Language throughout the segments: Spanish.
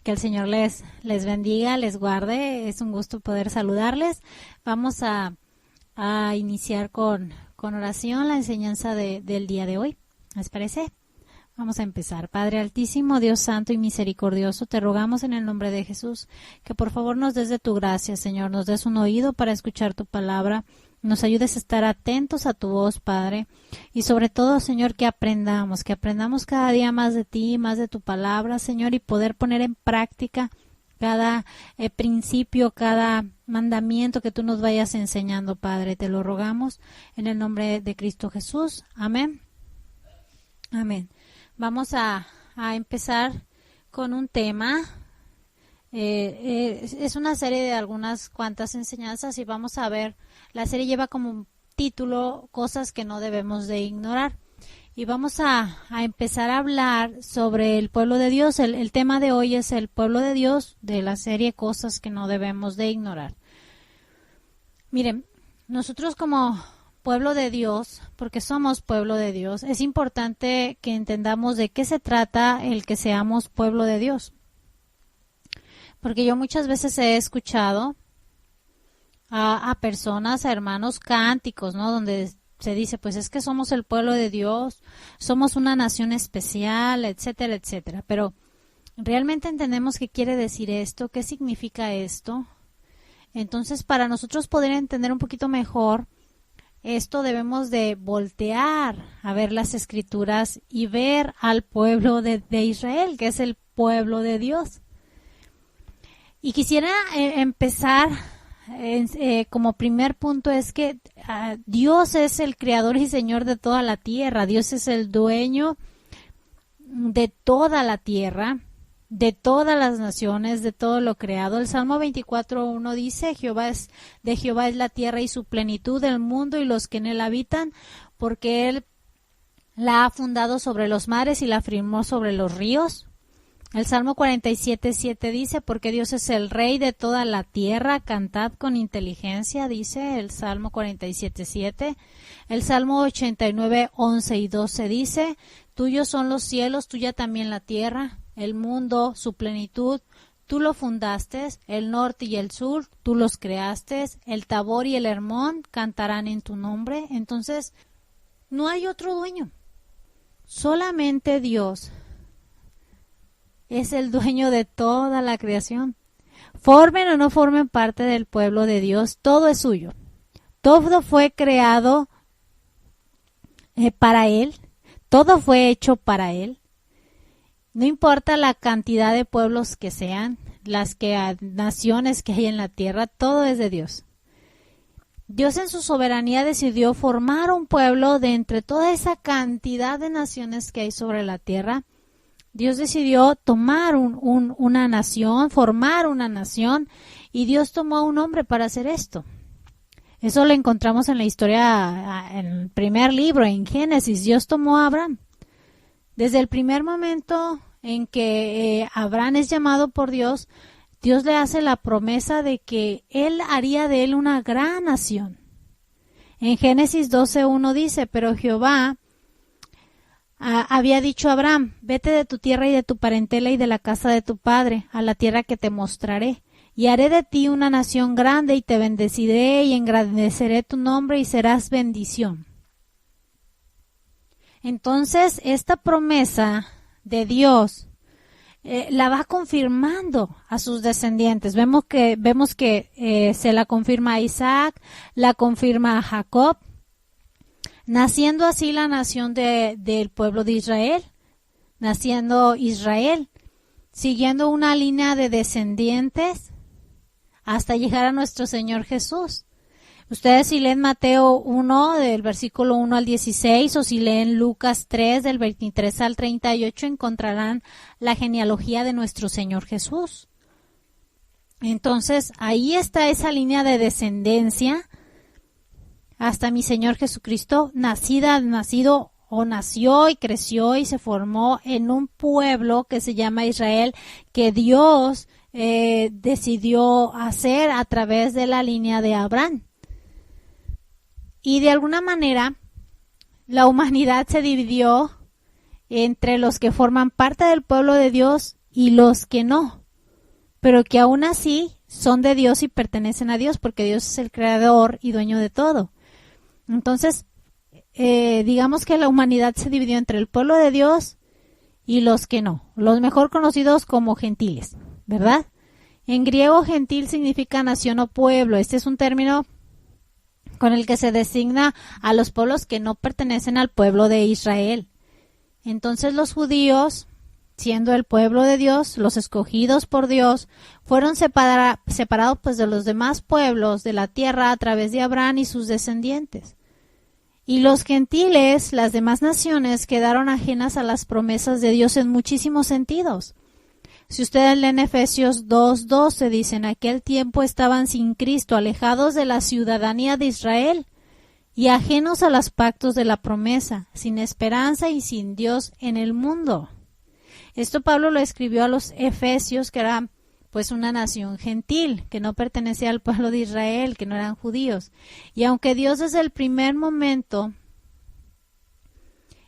Que el Señor les bendiga, les guarde. Es un gusto poder saludarles. Vamos a iniciar con oración la enseñanza del día de hoy. ¿Les parece? Vamos a empezar. Padre Altísimo, Dios Santo y Misericordioso, te rogamos en el nombre de Jesús que por favor nos des de tu gracia, Señor, nos des un oído para escuchar tu palabra, nos ayudes a estar atentos a tu voz, Padre, y sobre todo, Señor, que aprendamos cada día más de ti, más de tu palabra, Señor, y poder poner en práctica cada principio, cada mandamiento que tú nos vayas enseñando, Padre. Te lo rogamos en el nombre de Cristo Jesús. Amén. Amén. Vamos a empezar con un tema. Es una serie de algunas cuantas enseñanzas y vamos a ver, la serie lleva como título Cosas que no debemos de ignorar. Y vamos a empezar a hablar sobre el pueblo de Dios. El tema de hoy es el pueblo de Dios de la serie Cosas que no debemos de ignorar. Miren, nosotros como pueblo de Dios, porque somos pueblo de Dios, es importante que entendamos de qué se trata el que seamos pueblo de Dios. Porque yo muchas veces he escuchado a personas, a hermanos cánticos, ¿no? Donde se dice, pues es que somos el pueblo de Dios, somos una nación especial, etcétera, etcétera. Pero ¿realmente entendemos qué quiere decir esto? ¿Qué significa esto? Entonces, para nosotros poder entender un poquito mejor esto, debemos de voltear a ver las Escrituras y ver al pueblo de Israel, que es el pueblo de Dios. Y quisiera empezar como primer punto es que Dios es el creador y señor de toda la tierra. Dios es el dueño de toda la tierra, de todas las naciones, de todo lo creado. El Salmo 24:1 dice, de Jehová es la tierra y su plenitud, el mundo y los que en él habitan, porque él la ha fundado sobre los mares y la firmó sobre los ríos. El Salmo 47:7 dice, porque Dios es el rey de toda la tierra, cantad con inteligencia, dice el Salmo 47:7. El Salmo 89:11 y 12 dice, tuyos son los cielos, tuya también la tierra, el mundo, su plenitud, tú lo fundaste, el norte y el sur, tú los creaste, el Tabor y el Hermón cantarán en tu nombre. Entonces, no hay otro dueño, solamente Dios es el dueño de toda la creación. Formen o no formen parte del pueblo de Dios, todo es suyo. Todo fue creado para Él, todo fue hecho para Él. No importa la cantidad de pueblos que sean, naciones que hay en la tierra, todo es de Dios. Dios en su soberanía decidió formar un pueblo de entre toda esa cantidad de naciones que hay sobre la tierra. Dios decidió tomar una nación, formar una nación, y Dios tomó a un hombre para hacer esto. Eso lo encontramos en la historia, en el primer libro, en Génesis. Dios tomó a Abraham. Desde el primer momento en que Abraham es llamado por Dios, Dios le hace la promesa de que Él haría de él una gran nación. En Génesis 12:1 dice, pero Jehová había dicho a Abraham, vete de tu tierra y de tu parentela y de la casa de tu padre, a la tierra que te mostraré, y haré de ti una nación grande y te bendeciré y engrandeceré tu nombre y serás bendición. Entonces, esta promesa de Dios la va confirmando a sus descendientes. Vemos que se la confirma a Isaac, la confirma a Jacob, naciendo así la nación del pueblo de Israel, naciendo Israel, siguiendo una línea de descendientes hasta llegar a nuestro Señor Jesús. Ustedes si leen Mateo 1 del versículo 1 al 16 o si leen Lucas 3 del 23 al 38 encontrarán la genealogía de nuestro Señor Jesús. Entonces ahí está esa línea de descendencia hasta mi Señor Jesucristo, nació y creció y se formó en un pueblo que se llama Israel, que Dios decidió hacer a través de la línea de Abraham. Y de alguna manera la humanidad se dividió entre los que forman parte del pueblo de Dios y los que no. pero que aún así son de Dios y pertenecen a Dios, porque Dios es el creador y dueño de todo. Entonces, digamos que la humanidad se dividió entre el pueblo de Dios y los que no, los mejor conocidos como gentiles, ¿verdad? En griego, gentil significa nación o pueblo. Este es un término con el que se designa a los pueblos que no pertenecen al pueblo de Israel. Entonces los judíos, siendo el pueblo de Dios, los escogidos por Dios, fueron separados pues de los demás pueblos de la tierra a través de Abraham y sus descendientes. Y los gentiles, las demás naciones, quedaron ajenas a las promesas de Dios en muchísimos sentidos. Si ustedes leen Efesios 2:12, dice, en aquel tiempo estaban sin Cristo, alejados de la ciudadanía de Israel y ajenos a los pactos de la promesa, sin esperanza y sin Dios en el mundo. Esto Pablo lo escribió a los efesios, que eran pues una nación gentil, que no pertenecía al pueblo de Israel, que no eran judíos. Y aunque Dios desde el primer momento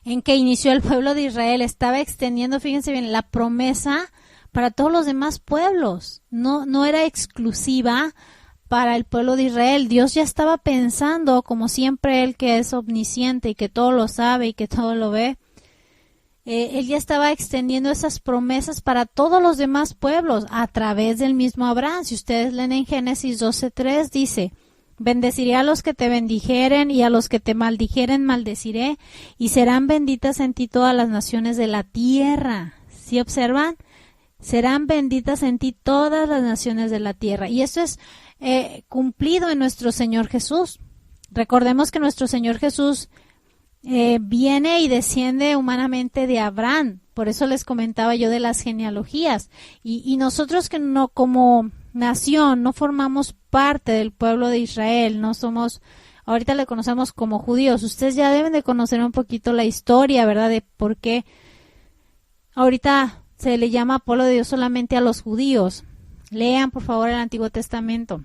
en que inició el pueblo de Israel estaba extendiendo, fíjense bien, la promesa para todos los demás pueblos, no era exclusiva para el pueblo de Israel. Dios ya estaba pensando, como siempre Él que es omnisciente y que todo lo sabe y que todo lo ve, Él ya estaba extendiendo esas promesas para todos los demás pueblos a través del mismo Abraham. Si ustedes leen en Génesis 12:3, dice, bendeciré a los que te bendijeren y a los que te maldijeren maldeciré, y serán benditas en ti todas las naciones de la tierra. ¿Sí observan? Serán benditas en ti todas las naciones de la tierra. Y eso es cumplido en nuestro Señor Jesús. Recordemos que nuestro Señor Jesús viene y desciende humanamente de Abraham. Por eso les comentaba yo de las genealogías. Y nosotros que no, como nación, no formamos parte del pueblo de Israel, no somos, ahorita le conocemos como judíos. Ustedes ya deben de conocer un poquito la historia, ¿verdad? De por qué ahorita se le llama pueblo de Dios solamente a los judíos. Lean, por favor, el Antiguo Testamento.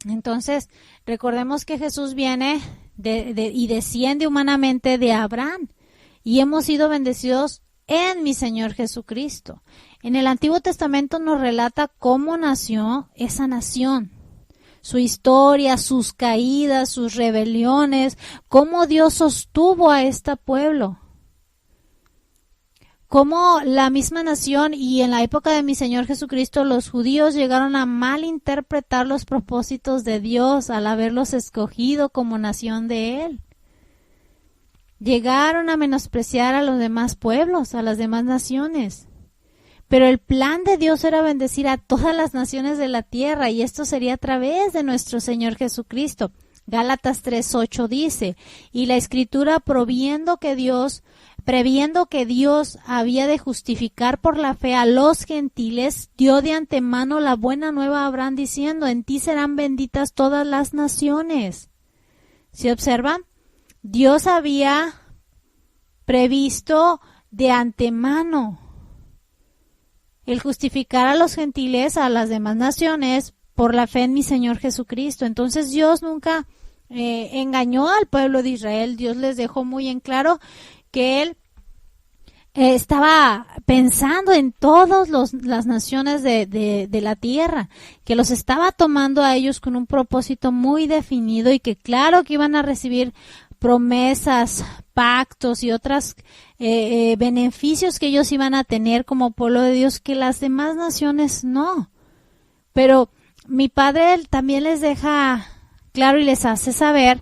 Entonces, recordemos que Jesús viene y desciende humanamente de Abraham. Y hemos sido bendecidos en mi Señor Jesucristo. En el Antiguo Testamento nos relata cómo nació esa nación. Su historia, sus caídas, sus rebeliones, cómo Dios sostuvo a este pueblo. Cómo la misma nación y en la época de mi Señor Jesucristo los judíos llegaron a malinterpretar los propósitos de Dios al haberlos escogido como nación de Él. Llegaron a menospreciar a los demás pueblos, a las demás naciones. Pero el plan de Dios era bendecir a todas las naciones de la tierra, y esto sería a través de nuestro Señor Jesucristo. Gálatas 3:8 dice, y la Escritura previendo que Dios había de justificar por la fe a los gentiles, dio de antemano la buena nueva a Abraham diciendo, en ti serán benditas todas las naciones. ¿Se observan? Dios había previsto de antemano el justificar a los gentiles, a las demás naciones, por la fe en mi Señor Jesucristo. Entonces Dios nunca engañó al pueblo de Israel. Dios les dejó muy en claro que Él estaba pensando en todas las naciones de la tierra, que los estaba tomando a ellos con un propósito muy definido y que claro que iban a recibir promesas, pactos y otros beneficios que ellos iban a tener como pueblo de Dios que las demás naciones no. Pero mi Padre también les deja claro y les hace saber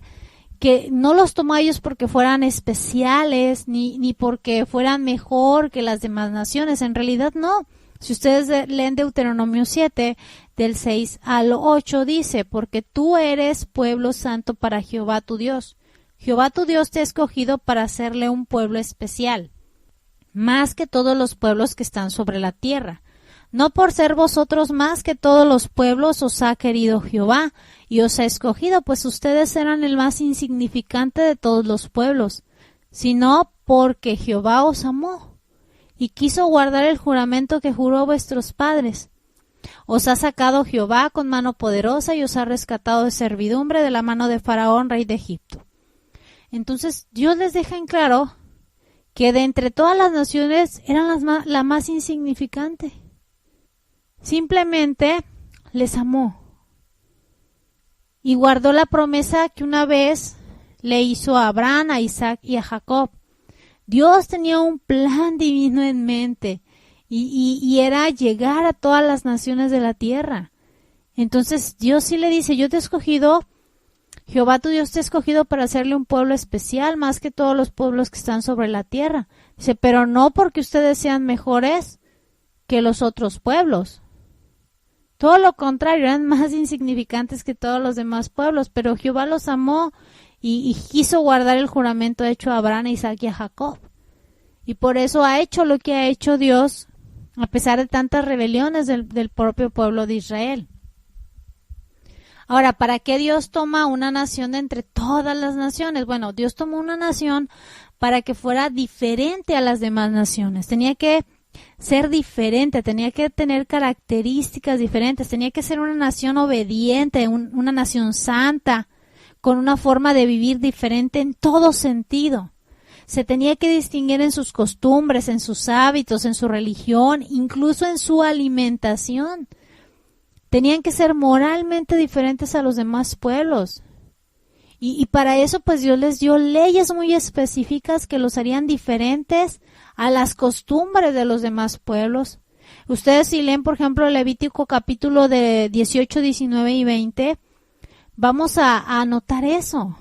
que no los tomó a ellos porque fueran especiales ni porque fueran mejor que las demás naciones. En realidad no. Si ustedes leen Deuteronomio 7, del 6 al 8, dice, porque tú eres pueblo santo para Jehová tu Dios. Jehová tu Dios te ha escogido para hacerle un pueblo especial, más que todos los pueblos que están sobre la tierra. No por ser vosotros más que todos los pueblos os ha querido Jehová y os ha escogido, pues ustedes eran el más insignificante de todos los pueblos, sino porque Jehová os amó y quiso guardar el juramento que juró a vuestros padres. Os ha sacado Jehová con mano poderosa y os ha rescatado de servidumbre de la mano de Faraón, rey de Egipto. Entonces Dios les deja en claro que de entre todas las naciones eran la más insignificante. simplemente les amó y guardó la promesa que una vez le hizo a Abraham, a Isaac y a Jacob. Dios tenía un plan divino en mente y era llegar a todas las naciones de la tierra. Entonces Dios sí le dice, yo te he escogido, Jehová tu Dios te ha escogido para hacerle un pueblo especial más que todos los pueblos que están sobre la tierra. Dice, pero no porque ustedes sean mejores que los otros pueblos. Todo lo contrario, eran más insignificantes que todos los demás pueblos, pero Jehová los amó y quiso guardar el juramento hecho a Abraham, a Isaac y a Jacob. Y por eso ha hecho lo que ha hecho Dios, a pesar de tantas rebeliones del propio pueblo de Israel. Ahora, ¿para qué Dios toma una nación de entre todas las naciones? Bueno, Dios tomó una nación para que fuera diferente a las demás naciones. Tenía que ser diferente, tenía que tener características diferentes, tenía que ser una nación obediente, una nación santa, con una forma de vivir diferente en todo sentido. Se tenía que distinguir en sus costumbres, en sus hábitos, en su religión, incluso en su alimentación. Tenían que ser moralmente diferentes a los demás pueblos. Y para eso pues Dios les dio leyes muy específicas que los harían diferentes a las costumbres de los demás pueblos. Ustedes si leen, por ejemplo, Levítico capítulo de 18, 19 y 20, vamos a notar eso.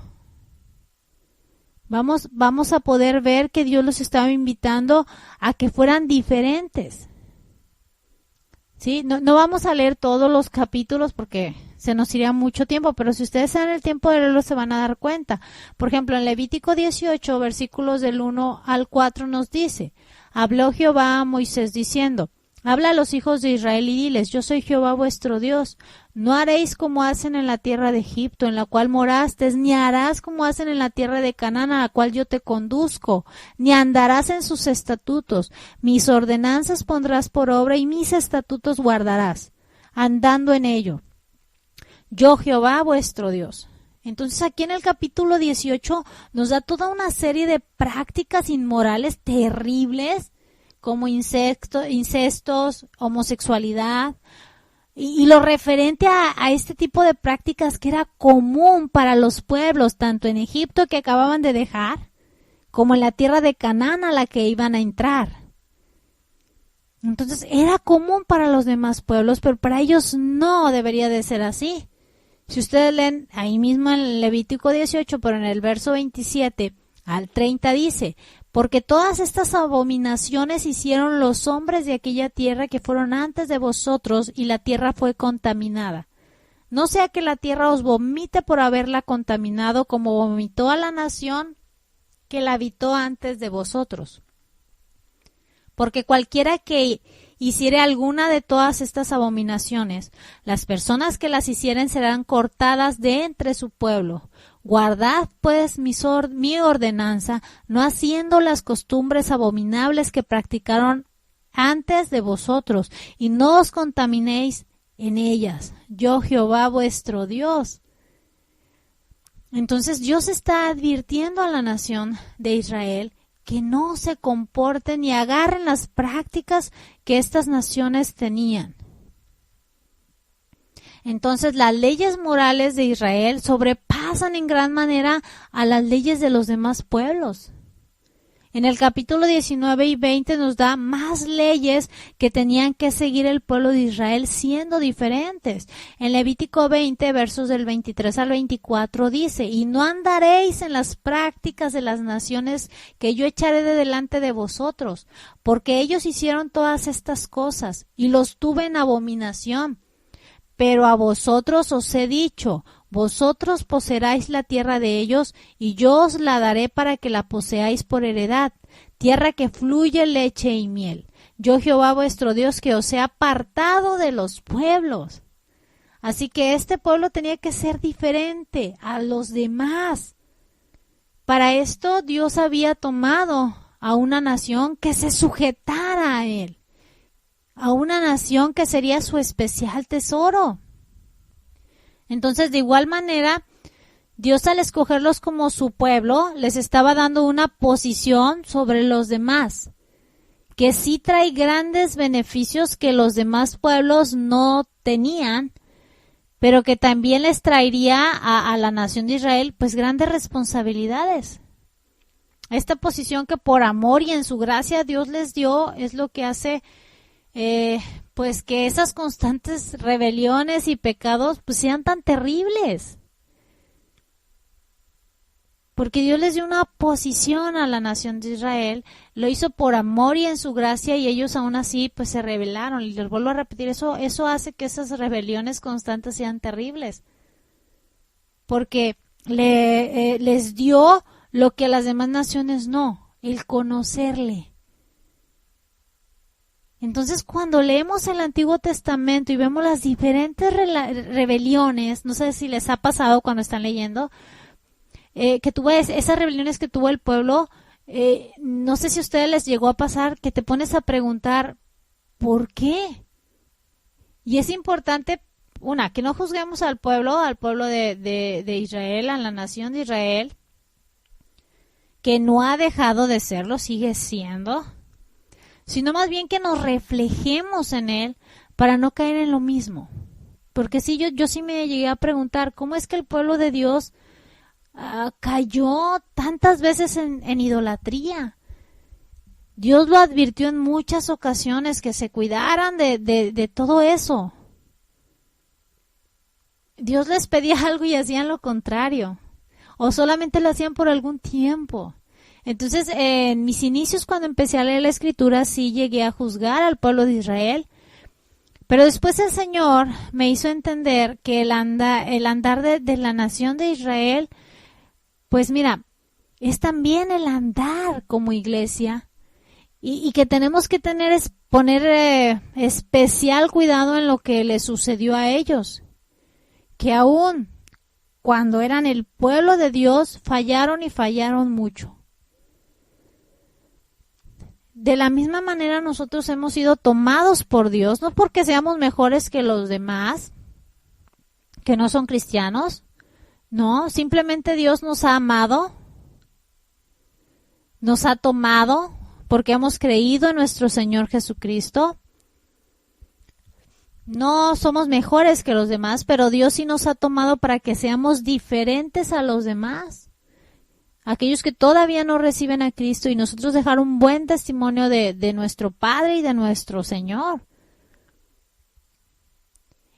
Vamos a poder ver que Dios los estaba invitando a que fueran diferentes. ¿Sí? No vamos a leer todos los capítulos porque se nos iría mucho tiempo, pero si ustedes se dan el tiempo de leerlo se van a dar cuenta. Por ejemplo, en Levítico 18, versículos del 1 al 4 nos dice, habló Jehová a Moisés diciendo, habla a los hijos de Israel y diles, yo soy Jehová vuestro Dios. No haréis como hacen en la tierra de Egipto, en la cual moraste, ni harás como hacen en la tierra de Canaán, a la cual yo te conduzco, ni andarás en sus estatutos. Mis ordenanzas pondrás por obra y mis estatutos guardarás, andando en ello. Yo Jehová vuestro Dios. Entonces aquí en el capítulo 18 nos da toda una serie de prácticas inmorales terribles, como incestos, homosexualidad, y lo referente a este tipo de prácticas que era común para los pueblos, tanto en Egipto que acababan de dejar, como en la tierra de Canaán a la que iban a entrar. Entonces era común para los demás pueblos, pero para ellos no debería de ser así. Si ustedes leen ahí mismo en Levítico 18, pero en el verso 27 al 30 dice, porque todas estas abominaciones hicieron los hombres de aquella tierra que fueron antes de vosotros, y la tierra fue contaminada. No sea que la tierra os vomite por haberla contaminado, como vomitó a la nación que la habitó antes de vosotros. Porque cualquiera que hiciere alguna de todas estas abominaciones, las personas que las hicieren serán cortadas de entre su pueblo. Guardad pues mi ordenanza, no haciendo las costumbres abominables que practicaron antes de vosotros, y no os contaminéis en ellas. Yo Jehová vuestro Dios. Entonces Dios está advirtiendo a la nación de Israel que no se comporten ni agarren las prácticas que estas naciones tenían. Entonces las leyes morales de Israel sobrepasan en gran manera a las leyes de los demás pueblos. En el capítulo 19 y 20 nos da más leyes que tenían que seguir el pueblo de Israel siendo diferentes. En Levítico 20, versos del 23 al 24 dice, y no andaréis en las prácticas de las naciones que yo echaré de delante de vosotros, porque ellos hicieron todas estas cosas y los tuve en abominación. Pero a vosotros os he dicho, vosotros poseeráis la tierra de ellos, y yo os la daré para que la poseáis por heredad, tierra que fluye leche y miel. Yo Jehová vuestro Dios, que os he apartado de los pueblos. Así que este pueblo tenía que ser diferente a los demás. Para esto Dios había tomado a una nación que se sujetara a él, a una nación que sería su especial tesoro. Entonces, de igual manera, Dios al escogerlos como su pueblo, les estaba dando una posición sobre los demás, que sí trae grandes beneficios que los demás pueblos no tenían, pero que también les traería a la nación de Israel pues grandes responsabilidades. Esta posición que por amor y en su gracia Dios les dio es lo que hace pues que esas constantes rebeliones y pecados pues sean tan terribles. Porque Dios les dio una posición a la nación de Israel, lo hizo por amor y en su gracia, y ellos aún así pues se rebelaron. Y les vuelvo a repetir, eso hace que esas rebeliones constantes sean terribles. Porque les dio lo que a las demás naciones no, el conocerle. Entonces, cuando leemos el Antiguo Testamento y vemos las diferentes rebeliones, no sé si les ha pasado cuando están leyendo, que tuvo esas rebeliones que tuvo el pueblo, no sé si a ustedes les llegó a pasar que te pones a preguntar ¿por qué? Y es importante, que no juzguemos al pueblo de Israel, a la nación de Israel, que no ha dejado de serlo, sigue siendo, sino más bien que nos reflejemos en él para no caer en lo mismo. Porque sí, yo sí me llegué a preguntar ¿cómo es que el pueblo de Dios cayó tantas veces en idolatría? Dios lo advirtió en muchas ocasiones que se cuidaran de todo eso. Dios les pedía algo y hacían lo contrario, o solamente lo hacían por algún tiempo. Entonces, en mis inicios, cuando empecé a leer la Escritura, sí llegué a juzgar al pueblo de Israel, pero después el Señor me hizo entender que el andar de la nación de Israel, pues mira, es también el andar como iglesia, y que tenemos que poner especial cuidado en lo que les sucedió a ellos, que aún cuando eran el pueblo de Dios fallaron y fallaron mucho. De la misma manera nosotros hemos sido tomados por Dios, no porque seamos mejores que los demás, que no son cristianos, no, simplemente Dios nos ha amado, nos ha tomado porque hemos creído en nuestro Señor Jesucristo. No somos mejores que los demás, pero Dios sí nos ha tomado para que seamos diferentes a los demás. Aquellos que todavía no reciben a Cristo, y nosotros dejar un buen testimonio de nuestro Padre y de nuestro Señor.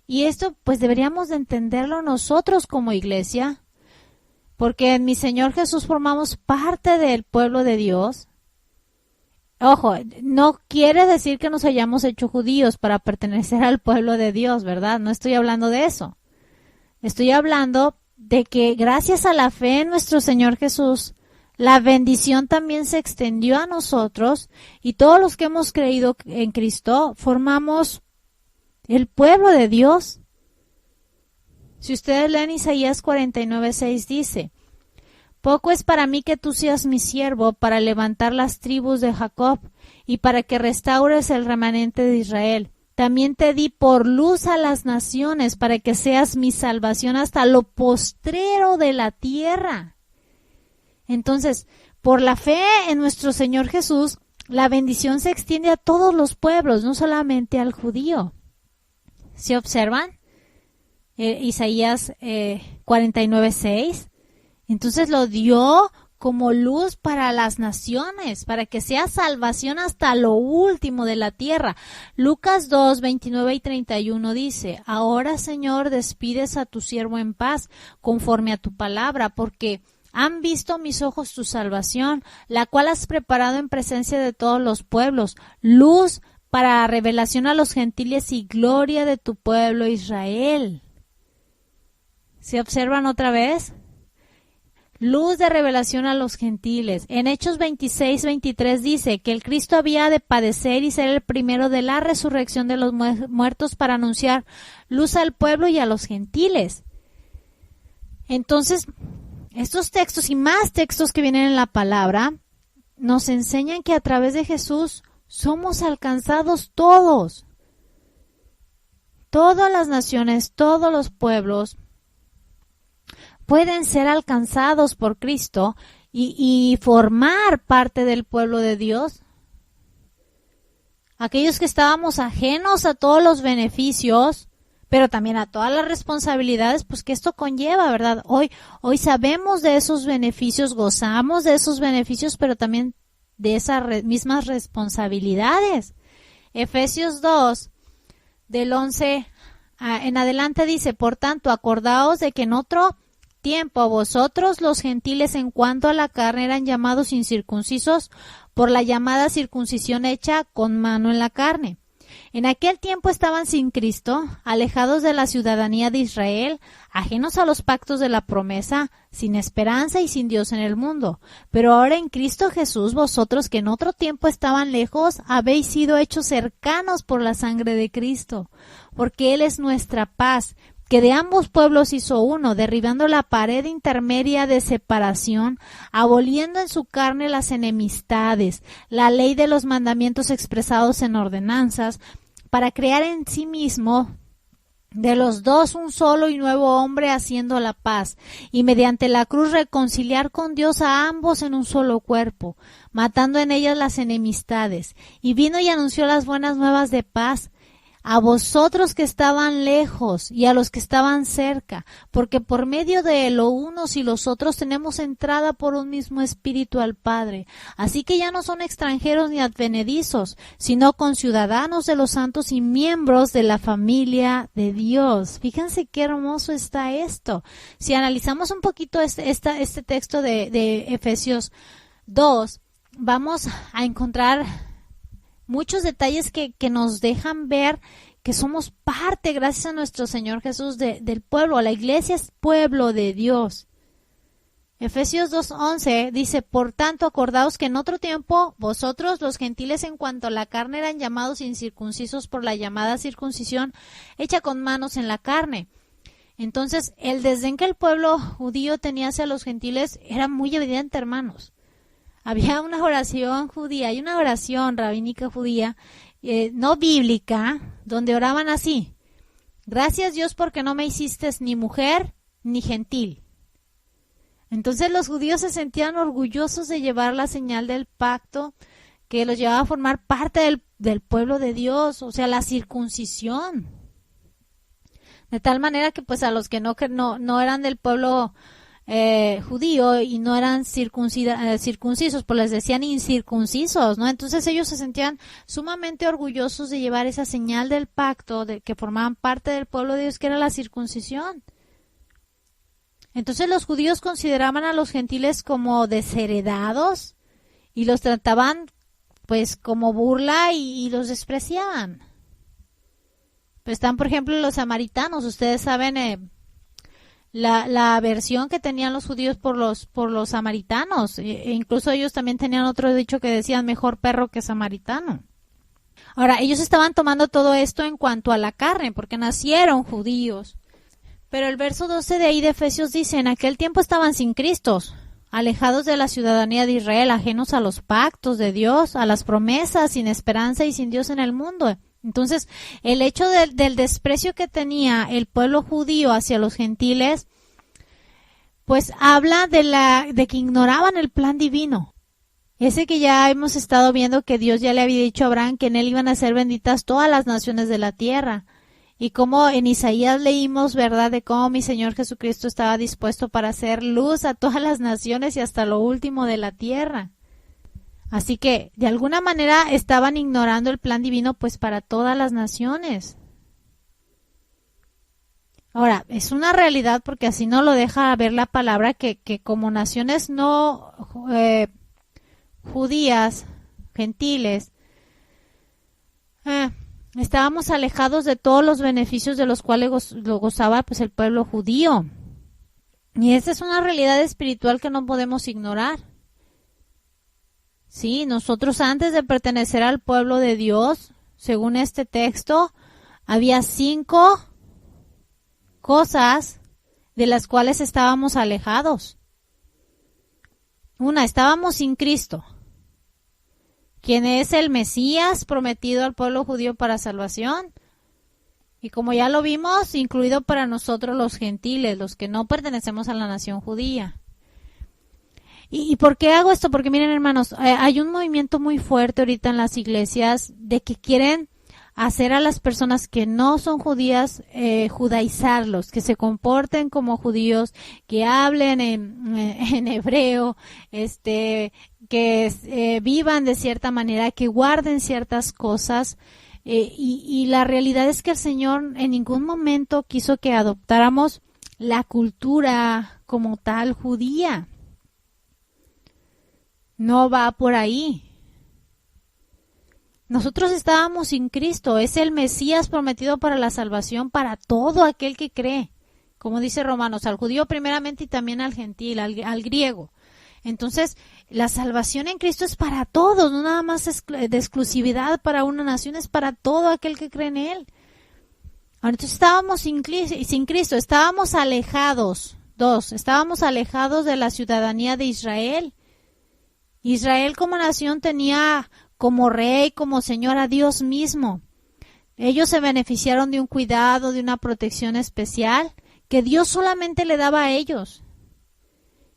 Y esto pues deberíamos de entenderlo nosotros como iglesia, porque en mi Señor Jesús formamos parte del pueblo de Dios. Ojo, no quiere decir que nos hayamos hecho judíos para pertenecer al pueblo de Dios, ¿verdad? No estoy hablando de eso. Estoy hablando de que gracias a la fe en nuestro Señor Jesús, la bendición también se extendió a nosotros, y todos los que hemos creído en Cristo formamos el pueblo de Dios. Si ustedes leen Isaías 49:6 dice: poco es para mí que tú seas mi siervo para levantar las tribus de Jacob y para que restaures el remanente de Israel. También te di por luz a las naciones para que seas mi salvación hasta lo postrero de la tierra. Entonces, por la fe en nuestro Señor Jesús, la bendición se extiende a todos los pueblos, no solamente al judío. ¿Se observan? Isaías 49:6. Entonces lo dio como luz para las naciones, para que sea salvación hasta lo último de la tierra. Lucas 2:29 y 31 dice: ahora, Señor, despides a tu siervo en paz, conforme a tu palabra, porque han visto mis ojos tu salvación, la cual has preparado en presencia de todos los pueblos, luz para revelación a los gentiles y gloria de tu pueblo Israel. ¿Se observan otra vez? Luz de revelación a los gentiles. En Hechos 26:23 dice que el Cristo había de padecer y ser el primero de la resurrección de los muertos para anunciar luz al pueblo y a los gentiles. Entonces, estos textos y más textos que vienen en la palabra nos enseñan que a través de Jesús somos alcanzados todos. Todas las naciones, todos los pueblos pueden ser alcanzados por Cristo y formar parte del pueblo de Dios. aquellos que estábamos ajenos a todos los beneficios, pero también a todas las responsabilidades, pues que esto conlleva, ¿verdad? Hoy sabemos de esos beneficios, gozamos de esos beneficios, pero también de esas mismas responsabilidades. Efesios 2, del 11 en adelante dice, por tanto, acordaos de que en otro tiempo vosotros los gentiles en cuanto a la carne eran llamados incircuncisos por la llamada circuncisión hecha con mano en la carne. En aquel tiempo estaban sin Cristo, alejados de la ciudadanía de Israel, ajenos a los pactos de la promesa, sin esperanza y sin Dios en el mundo. Pero ahora en Cristo Jesús, vosotros que en otro tiempo estaban lejos, habéis sido hechos cercanos por la sangre de Cristo, porque Él es nuestra paz, que de ambos pueblos hizo uno, derribando la pared intermedia de separación, aboliendo en su carne las enemistades, la ley de los mandamientos expresados en ordenanzas, para crear en sí mismo de los dos un solo y nuevo hombre, haciendo la paz, y mediante la cruz reconciliar con Dios a ambos en un solo cuerpo, matando en ellas las enemistades. Y vino y anunció las buenas nuevas de paz a vosotros que estaban lejos y a los que estaban cerca, porque por medio de él, los unos y los otros, tenemos entrada por un mismo espíritu al Padre. Así que ya no son extranjeros ni advenedizos, sino conciudadanos de los santos y miembros de la familia de Dios. Fíjense qué hermoso está esto. Si analizamos un poquito este texto de Efesios 2, vamos a encontrar muchos detalles que nos dejan ver que somos parte, gracias a nuestro Señor Jesús, del pueblo. La iglesia es pueblo de Dios. Efesios 2:11 dice, por tanto, acordaos que en otro tiempo vosotros, los gentiles, en cuanto a la carne, eran llamados incircuncisos por la llamada circuncisión hecha con manos en la carne. Entonces, el desdén que el pueblo judío tenía hacia los gentiles era muy evidente, hermanos. Había una oración judía, hay una oración rabínica judía, no bíblica, donde oraban así: gracias Dios porque no me hiciste ni mujer ni gentil. Entonces los judíos se sentían orgullosos de llevar la señal del pacto que los llevaba a formar parte del pueblo de Dios, o sea, la circuncisión. De tal manera que pues a los que no eran del pueblo judío y no eran circuncisos, pues les decían incircuncisos, ¿no? Entonces ellos se sentían sumamente orgullosos de llevar esa señal del pacto, de que formaban parte del pueblo de Dios, que era la circuncisión. Entonces los judíos consideraban a los gentiles como desheredados y los trataban pues como burla y los despreciaban. Pues están, por ejemplo, los samaritanos. Ustedes saben la aversión que tenían los judíos por los samaritanos. E incluso ellos también tenían otro dicho que decían mejor perro que samaritano. Ahora, ellos estaban tomando todo esto en cuanto a la carne, porque nacieron judíos. Pero el verso 12 de ahí de Efesios dice, en aquel tiempo estaban sin Cristo, alejados de la ciudadanía de Israel, ajenos a los pactos de Dios, a las promesas, sin esperanza y sin Dios en el mundo. Entonces, el hecho del desprecio que tenía el pueblo judío hacia los gentiles, pues habla de que ignoraban el plan divino. Ese que ya hemos estado viendo, que Dios ya le había dicho a Abraham que en él iban a ser benditas todas las naciones de la tierra. Y como en Isaías leímos, ¿verdad?, de cómo mi Señor Jesucristo estaba dispuesto para hacer luz a todas las naciones y hasta lo último de la tierra. Así que, de alguna manera, estaban ignorando el plan divino, pues, para todas las naciones. Ahora, es una realidad porque así no lo deja ver la palabra, que como naciones no judías, gentiles, estábamos alejados de todos los beneficios de los cuales lo gozaba pues el pueblo judío. Y esa es una realidad espiritual que no podemos ignorar. Sí, nosotros antes de pertenecer al pueblo de Dios, según este texto, había 5 cosas de las cuales estábamos alejados. Una, estábamos sin Cristo, quien es el Mesías prometido al pueblo judío para salvación. Y como ya lo vimos, incluido para nosotros los gentiles, los que no pertenecemos a la nación judía. ¿Y por qué hago esto? Porque miren, hermanos, hay un movimiento muy fuerte ahorita en las iglesias de que quieren hacer a las personas que no son judías, judaizarlos, que se comporten como judíos, que hablen en hebreo, que vivan de cierta manera, que guarden ciertas cosas. Y la realidad es que el Señor en ningún momento quiso que adoptáramos la cultura como tal judía. No va por ahí. Nosotros estábamos sin Cristo, es el Mesías prometido para la salvación para todo aquel que cree, como dice Romanos, al judío primeramente y también al gentil, al griego. Entonces, la salvación en Cristo es para todos, no nada más es de exclusividad para una nación, es para todo aquel que cree en Él. Ahora, entonces estábamos sin Cristo, estábamos alejados. Estábamos alejados de la ciudadanía de Israel. Israel como nación tenía como rey, como señor a Dios mismo. Ellos se beneficiaron de un cuidado, de una protección especial que Dios solamente le daba a ellos.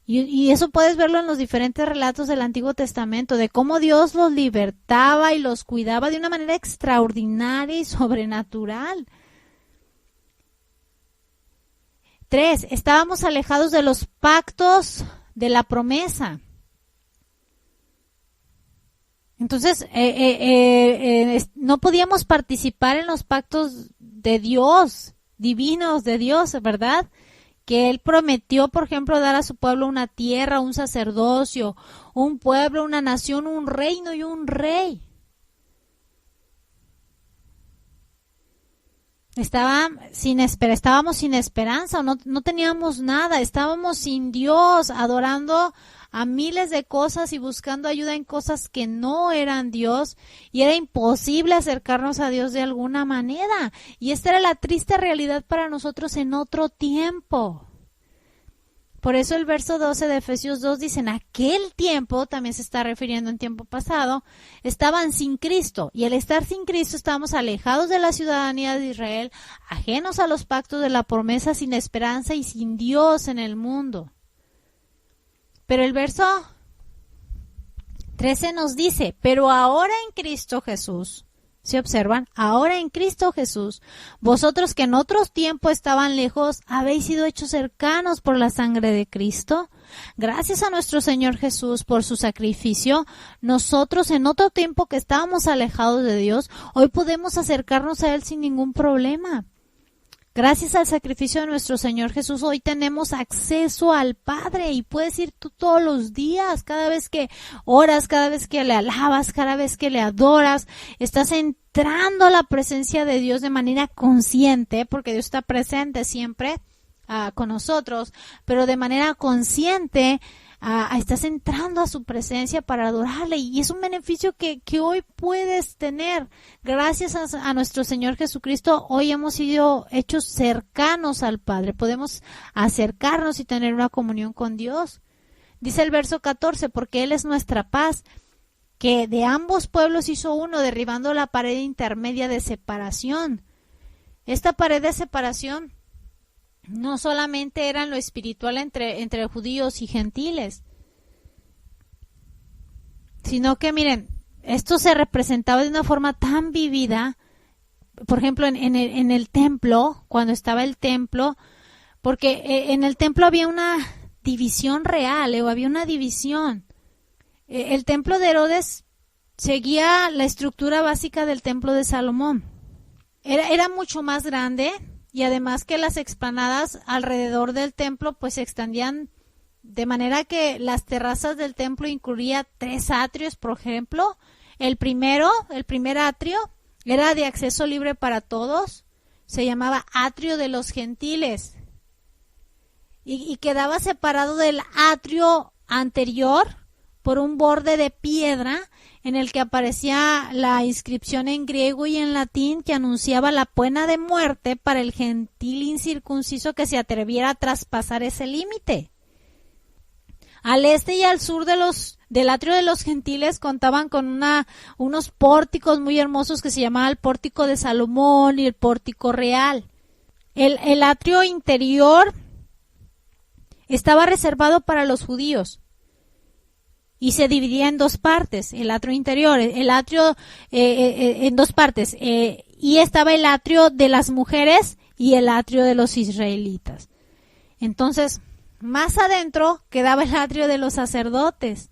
Y eso puedes verlo en los diferentes relatos del Antiguo Testamento, de cómo Dios los libertaba y los cuidaba de una manera extraordinaria y sobrenatural. 3, estábamos alejados de los pactos de la promesa. Entonces, no podíamos participar en los pactos de Dios, divinos de Dios, ¿verdad? Que Él prometió, por ejemplo, dar a su pueblo una tierra, un sacerdocio, un pueblo, una nación, un reino y un rey. Estábamos sin esperanza, no teníamos nada, estábamos sin Dios, adorando a miles de cosas y buscando ayuda en cosas que no eran Dios, y era imposible acercarnos a Dios de alguna manera. Y esta era la triste realidad para nosotros en otro tiempo. Por eso el verso 12 de Efesios 2 dice, en aquel tiempo, también se está refiriendo en tiempo pasado, estaban sin Cristo. Y al estar sin Cristo estábamos alejados de la ciudadanía de Israel, ajenos a los pactos de la promesa, sin esperanza y sin Dios en el mundo. Pero el verso 13 nos dice, pero ahora en Cristo Jesús, ¿se observan? Ahora en Cristo Jesús, vosotros que en otros tiempos estaban lejos, habéis sido hechos cercanos por la sangre de Cristo. Gracias a nuestro Señor Jesús por su sacrificio, nosotros en otro tiempo que estábamos alejados de Dios, hoy podemos acercarnos a Él sin ningún problema. Gracias al sacrificio de nuestro Señor Jesús, hoy tenemos acceso al Padre y puedes ir tú todos los días, cada vez que oras, cada vez que le alabas, cada vez que le adoras, estás entrando a la presencia de Dios de manera consciente, porque Dios está presente siempre con nosotros, pero de manera consciente estás entrando a su presencia para adorarle, y es un beneficio que hoy puedes tener. Gracias a nuestro Señor Jesucristo, hoy hemos sido hechos cercanos al Padre, podemos acercarnos y tener una comunión con Dios. Dice el verso 14, porque Él es nuestra paz, que de ambos pueblos hizo uno, derribando la pared intermedia de separación. Esta pared de separación no solamente era en lo espiritual entre judíos y gentiles, sino que miren, esto se representaba de una forma tan vivida, por ejemplo en el templo, cuando estaba el templo, porque en el templo había una división real, o había una división. El templo de Herodes seguía la estructura básica del templo de Salomón. Era mucho más grande. Y además que las explanadas alrededor del templo pues se extendían de manera que las terrazas del templo incluía 3 atrios, por ejemplo. El primer atrio era de acceso libre para todos, se llamaba atrio de los gentiles y quedaba separado del atrio anterior por un borde de piedra en el que aparecía la inscripción en griego y en latín que anunciaba la pena de muerte para el gentil incircunciso que se atreviera a traspasar ese límite. Al este y al sur del atrio de los gentiles contaban con unos pórticos muy hermosos que se llamaban el pórtico de Salomón y el pórtico real. El atrio interior estaba reservado para los judíos. y se dividía en dos partes, el atrio interior, el atrio en dos partes, y estaba el atrio de las mujeres y el atrio de los israelitas. Entonces, más adentro quedaba el atrio de los sacerdotes,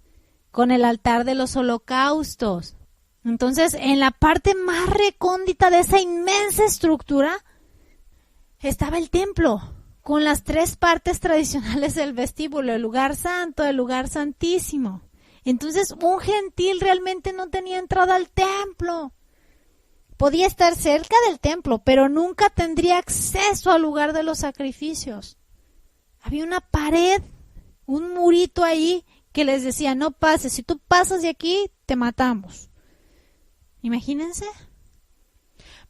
con el altar de los holocaustos. Entonces, en la parte más recóndita de esa inmensa estructura estaba el templo, con las tres partes tradicionales del vestíbulo, el lugar santo, el lugar santísimo. Entonces, un gentil realmente no tenía entrada al templo. Podía estar cerca del templo, pero nunca tendría acceso al lugar de los sacrificios. Había una pared, un murito ahí que les decía, no pases, si tú pasas de aquí, te matamos. Imagínense.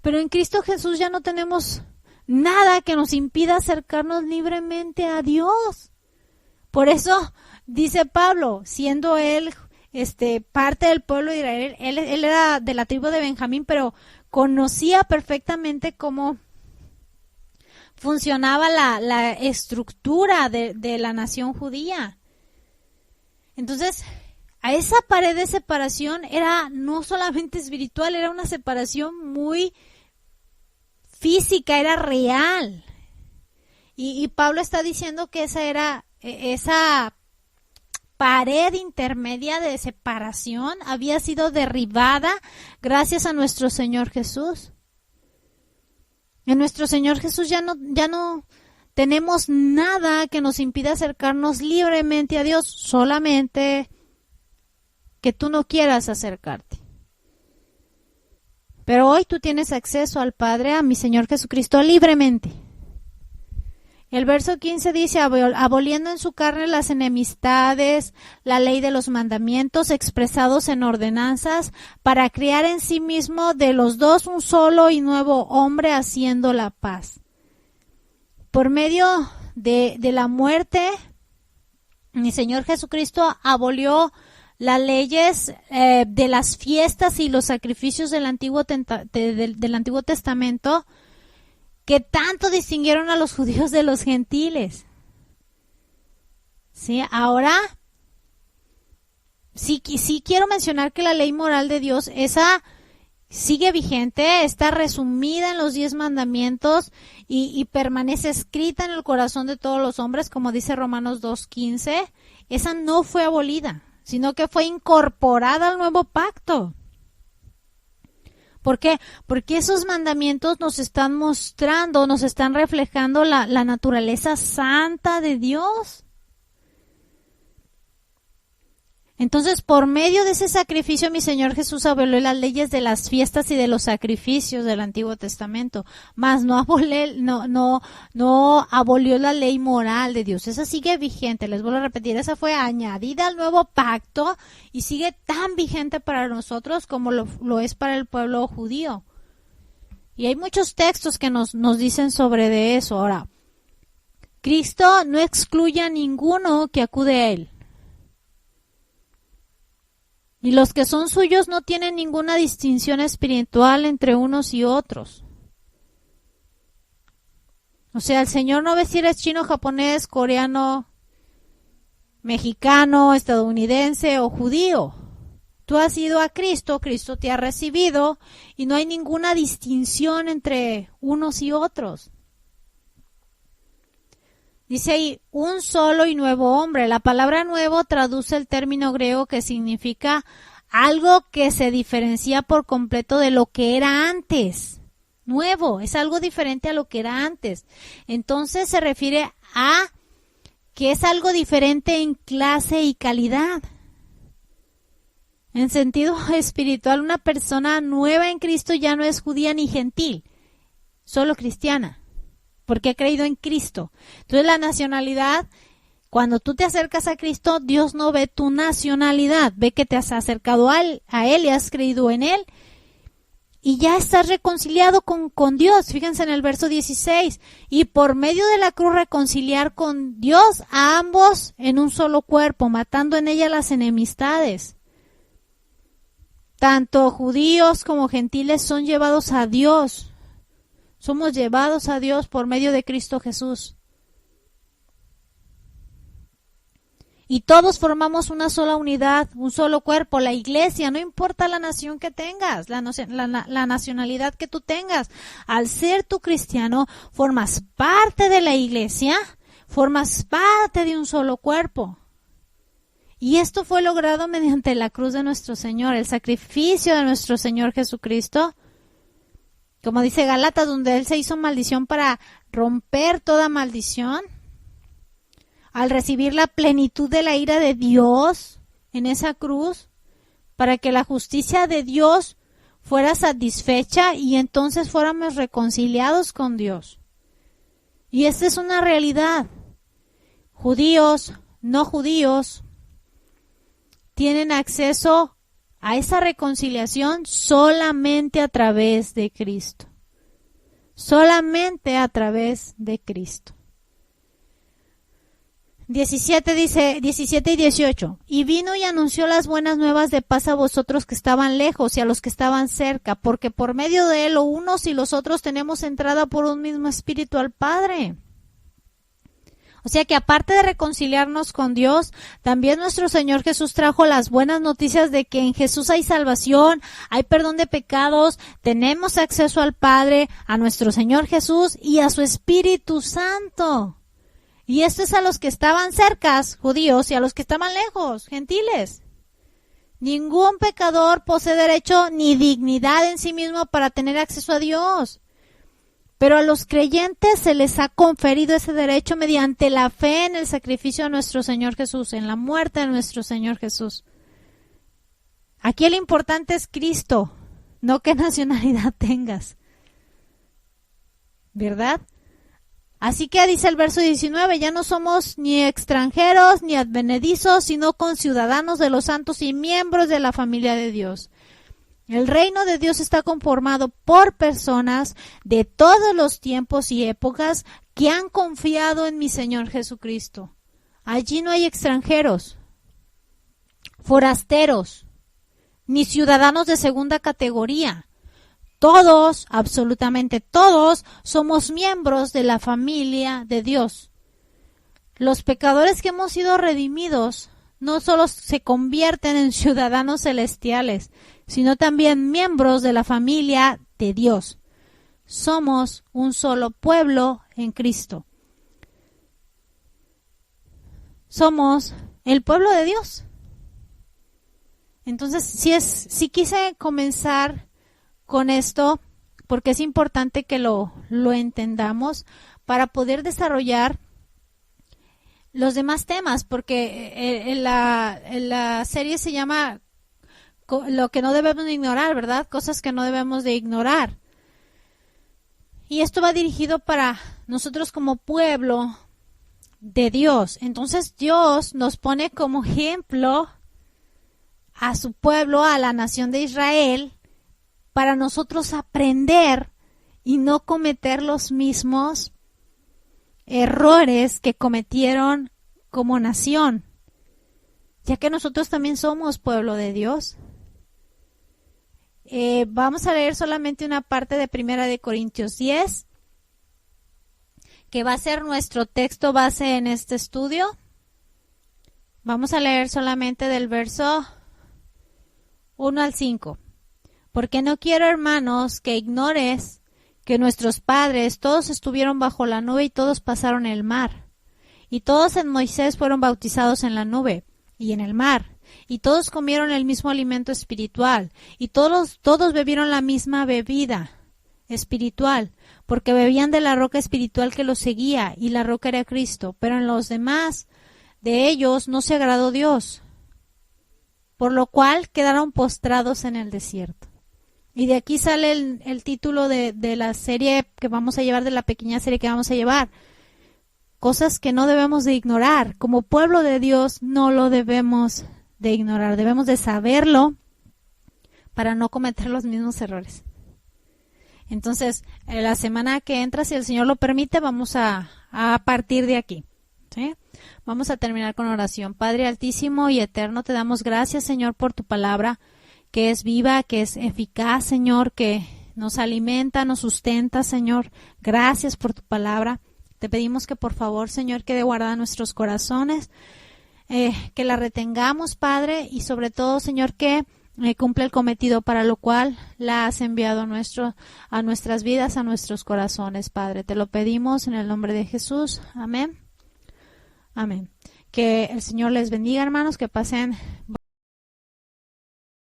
Pero en Cristo Jesús ya no tenemos nada que nos impida acercarnos libremente a Dios. Por eso dice Pablo, siendo él parte del pueblo de Israel, él era de la tribu de Benjamín, pero conocía perfectamente cómo funcionaba la estructura de la nación judía. Entonces, a esa pared de separación era no solamente espiritual, era una separación muy física, era real. Y Pablo está diciendo que esa pared intermedia de separación había sido derribada gracias a nuestro Señor Jesús. En nuestro Señor Jesús ya no tenemos nada que nos impida acercarnos libremente a Dios, solamente que tú no quieras acercarte. Pero hoy tú tienes acceso al Padre, a mi Señor Jesucristo, libremente. El verso 15 dice, aboliendo en su carne las enemistades, la ley de los mandamientos expresados en ordenanzas, para crear en sí mismo de los dos un solo y nuevo hombre, haciendo la paz. Por medio de la muerte, mi Señor Jesucristo abolió las leyes de las fiestas y los sacrificios del Antiguo Testamento, que tanto distinguieron a los judíos de los gentiles. Sí, ahora sí quiero mencionar que la ley moral de Dios, esa sigue vigente, está resumida en los 10 mandamientos y permanece escrita en el corazón de todos los hombres, como dice Romanos 2:15. Esa no fue abolida, sino que fue incorporada al nuevo pacto. ¿Por qué? Porque esos mandamientos nos están mostrando, nos están reflejando la naturaleza santa de Dios. Entonces, por medio de ese sacrificio, mi Señor Jesús abolió las leyes de las fiestas y de los sacrificios del Antiguo Testamento, mas no abolió la ley moral de Dios. Esa sigue vigente, les vuelvo a repetir, esa fue añadida al nuevo pacto y sigue tan vigente para nosotros como lo es para el pueblo judío. Y hay muchos textos que nos dicen sobre de eso. Ahora, Cristo no excluye a ninguno que acude a Él. Y los que son suyos no tienen ninguna distinción espiritual entre unos y otros. O sea, el Señor no ve si eres chino, japonés, coreano, mexicano, estadounidense o judío. Tú has ido a Cristo, Cristo te ha recibido y no hay ninguna distinción entre unos y otros. Dice ahí, un solo y nuevo hombre. La palabra nuevo traduce el término griego que significa algo que se diferencia por completo de lo que era antes. Nuevo, es algo diferente a lo que era antes. Entonces se refiere a que es algo diferente en clase y calidad. En sentido espiritual, una persona nueva en Cristo ya no es judía ni gentil, solo cristiana, porque ha creído en Cristo. Entonces la nacionalidad, cuando tú te acercas a Cristo, Dios no ve tu nacionalidad, ve que te has acercado a Él y has creído en Él y ya estás reconciliado con Dios. Fíjense en el verso 16, y por medio de la cruz reconciliar con Dios a ambos en un solo cuerpo, matando en ella las enemistades. Tanto judíos como gentiles son llevados a Dios. Somos llevados a Dios por medio de Cristo Jesús. Y todos formamos una sola unidad, un solo cuerpo, la iglesia, no importa la nación que tengas, la nacionalidad que tú tengas. Al ser tú cristiano, formas parte de la iglesia, formas parte de un solo cuerpo. Y esto fue logrado mediante la cruz de nuestro Señor, el sacrificio de nuestro Señor Jesucristo. Como dice Gálatas, donde Él se hizo maldición para romper toda maldición. Al recibir la plenitud de la ira de Dios en esa cruz, para que la justicia de Dios fuera satisfecha y entonces fuéramos reconciliados con Dios. Y esta es una realidad. Judíos, no judíos, tienen acceso a esa reconciliación solamente a través de Cristo. Solamente a través de Cristo. 17 y 18. Y vino y anunció las buenas nuevas de paz a vosotros que estaban lejos y a los que estaban cerca, porque por medio de él los unos y los otros tenemos entrada por un mismo espíritu al Padre. O sea que aparte de reconciliarnos con Dios, también nuestro Señor Jesús trajo las buenas noticias de que en Jesús hay salvación, hay perdón de pecados, tenemos acceso al Padre, a nuestro Señor Jesús y a su Espíritu Santo. Y esto es a los que estaban cercas, judíos, y a los que estaban lejos, gentiles. Ningún pecador posee derecho ni dignidad en sí mismo para tener acceso a Dios. Pero a los creyentes se les ha conferido ese derecho mediante la fe en el sacrificio de nuestro Señor Jesús, en la muerte de nuestro Señor Jesús. Aquí lo importante es Cristo, no qué nacionalidad tengas. ¿Verdad? Así que dice el verso 19, ya no somos ni extranjeros ni advenedizos, sino conciudadanos de los santos y miembros de la familia de Dios. El reino de Dios está conformado por personas de todos los tiempos y épocas que han confiado en mi Señor Jesucristo. Allí no hay extranjeros, forasteros, ni ciudadanos de segunda categoría. Todos, absolutamente todos, somos miembros de la familia de Dios. Los pecadores que hemos sido redimidos no solo se convierten en ciudadanos celestiales, sino también miembros de la familia de Dios. Somos un solo pueblo en Cristo. Somos el pueblo de Dios. Entonces, si quise comenzar con esto, porque es importante que lo entendamos para poder desarrollar los demás temas, porque en la serie se llama lo que no debemos de ignorar, ¿verdad? Cosas que no debemos de ignorar. Y esto va dirigido para nosotros como pueblo de Dios. Entonces Dios nos pone como ejemplo a su pueblo, a la nación de Israel, para nosotros aprender y no cometer los mismos errores que cometieron como nación, ya que nosotros también somos pueblo de Dios. Vamos a leer solamente una parte de 1 Corintios 10, que va a ser nuestro texto base en este estudio. Vamos a leer solamente del verso 1 al 5. Porque no quiero, hermanos, que ignores que nuestros padres todos estuvieron bajo la nube y todos pasaron el mar. Y todos en Moisés fueron bautizados en la nube y en el mar. Y todos comieron el mismo alimento espiritual. Y todos bebieron la misma bebida espiritual, porque bebían de la roca espiritual que los seguía, y la roca era Cristo. Pero en los demás de ellos no se agradó Dios, por lo cual quedaron postrados en el desierto. Y de aquí sale el título de la serie que vamos a llevar, de la pequeña serie que vamos a llevar. Cosas que no debemos de ignorar. Como pueblo de Dios no lo debemos de ignorar. Debemos de saberlo para no cometer los mismos errores. Entonces, la semana que entra, si el Señor lo permite, vamos a partir de aquí. ¿Sí? Vamos a terminar con oración. Padre altísimo y eterno, te damos gracias, Señor, por tu palabra, que es viva, que es eficaz, Señor, que nos alimenta, nos sustenta, Señor. Gracias por tu palabra. Te pedimos que por favor, Señor, quede guardada en nuestros corazones. que la retengamos, Padre, y sobre todo, Señor, que cumple el cometido para lo cual la has enviado a nuestras vidas, a nuestros corazones, Padre. Te lo pedimos en el nombre de Jesús. Amén. Amén. Que el Señor les bendiga, hermanos, que pasen